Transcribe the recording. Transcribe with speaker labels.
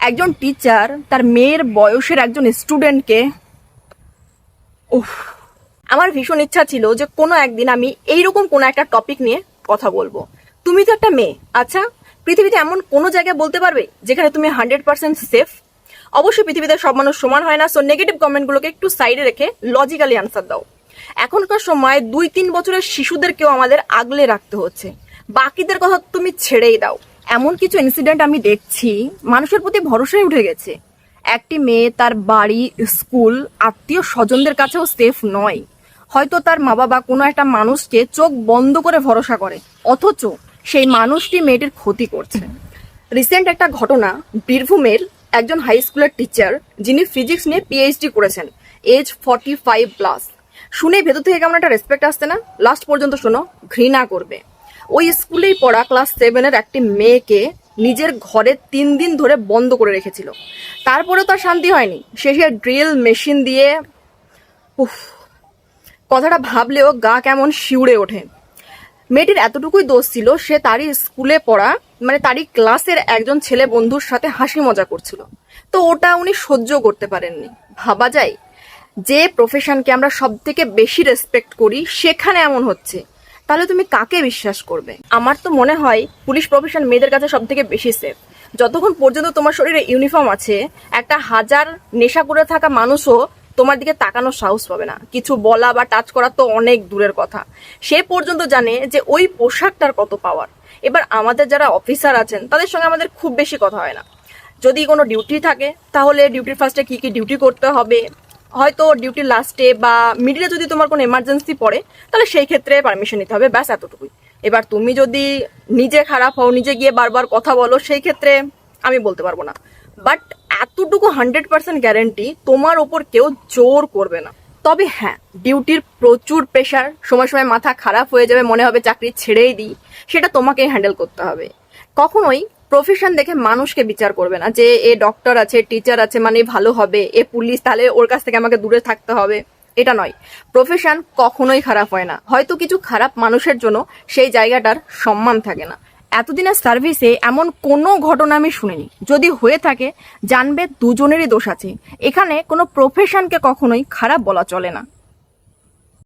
Speaker 1: একজন টিচার তার মেয়ের বয়সের একজন স্টুডেন্টকে আমার ভীষণ ইচ্ছা ছিল যে কোনো একদিন আমি এইরকম কোনো একটা টপিক নিয়ে কথা বলবো। তুমি তো একটা মেয়ে, আচ্ছা পৃথিবীতে এমন কোনো জায়গায় বলতে পারবে যেখানে তুমি 100% সেফ? অবশ্যই পৃথিবীতে সব মানুষ সমান হয় না, সো নেগেটিভ কমেন্টগুলোকে একটু সাইডে রেখে লজিক্যালি আনসার দাও। এখনকার সময় 2-3 বছরের শিশুদেরকেও আমাদের আগলে রাখতে হচ্ছে, বাকিদের কথা তুমি ছেড়েই দাও। এমন কিছু ইনসিডেন্ট আমি দেখছি, মানুষের প্রতি ভরসাই উঠে গেছে। একটি মেয়ে তার বাড়ি, স্কুল, আত্মীয় স্বজনদের কাছেও সেফ নয়। হয়তো তার মা বাবা কোনো একটা মানুষকে চোখ বন্ধ করে ভরসা করে, অথচ সেই মানুষটি মেয়েটির ক্ষতি করছে। রিসেন্ট একটা ঘটনা, বীরভূমের একজন হাই স্কুলের টিচার যিনি ফিজিক্স নিয়ে পিএইচডি করেছেন, এজ 45+। শুনে ভেতর থেকে কেমন একটা রেসপেক্ট আসছে না? লাস্ট পর্যন্ত শোনো, ঘৃণা করবে। ওই স্কুলেই পড়া ক্লাস 7-এর একটি মেয়েকে নিজের ঘরে 3 দিন ধরে বন্ধ করে রেখেছিল। তারপরেও তার শান্তি হয়নি, শেষে ড্রিল মেশিন দিয়ে কথাটা ভাবলেও গা কেমন শিউরে ওঠে। মেয়েটির এতটুকুই দোষ ছিল, সে তারই স্কুলে পড়া তারই ক্লাসের একজন ছেলে বন্ধুর সাথে হাসি মজা করছিল, তো ওটা উনি সহ্য করতে পারেননি। ভাবা যায়, যে প্রফেশনকে আমরা সব থেকে বেশি রেসপেক্ট করি সেখানে এমন হচ্ছে, তাহলে তুমি কাকে বিশ্বাস করবে? আমার তো মনে হয় পুলিশ প্রফেশন মেয়েদের কাছে সব থেকে বেশি সেফ। যতক্ষণ পর্যন্ত তোমার শরীরে ইউনিফর্ম আছে, একটা হাজার নেশা করে থাকা মানুষও তোমার দিকে তাকানোর সাহস পাবে না। কিছু বলা বা টাচ করা তো অনেক দূরের কথা, সে পর্যন্ত জানে যে ওই পোশাকটার কত পাওয়ার। এবার আমাদের যারা অফিসার আছেন তাদের সঙ্গে আমাদের খুব বেশি কথা হয় না। যদি কোনো ডিউটি থাকে তাহলে ডিউটির ফার্স্টে কি কি ডিউটি করতে হবে, হয়তো ডিউটির লাস্টে বা মিডিলে যদি তোমার কোনো এমার্জেন্সি পড়ে তাহলে সেই ক্ষেত্রে পারমিশন নিতে হবে, ব্যাস এতটুকুই। এবার তুমি যদি নিজে খারাপ হও, নিজে গিয়ে বারবার কথা বলো, সেই ক্ষেত্রে আমি বলতে পারবো না। বাট এতটুকু 100% গ্যারেন্টি তোমার ওপর কেউ জোর করবে না। তবে হ্যাঁ, ডিউটির প্রচুর প্রেশার, সময় সময় মাথা খারাপ হয়ে যাবে, মনে হবে চাকরি ছেড়েই দিই, সেটা তোমাকেই হ্যান্ডেল করতে হবে। কখনোই প্রফেশন দেখে মানুষকে বিচার করবে না যে এ ডক্টর আছে, টিচার আছে মানে ভালো হবে, এ পুলিশ তাহলে ওর কাছ থেকে আমাকে দূরে থাকতে হবে, এটা নয়। প্রফেশন কখনোই খারাপ হয় না, হয়তো কিছু খারাপ মানুষের জন্য সেই জায়গাটার সম্মান থাকে না। এতদিনের সার্ভিসে এমন কোনো ঘটনা আমি শুনিনি, যদি হয়ে থাকে জানবে দুজনেরই দোষ আছে। এখানে কোনো প্রফেশনকে কখনোই খারাপ বলা চলে না।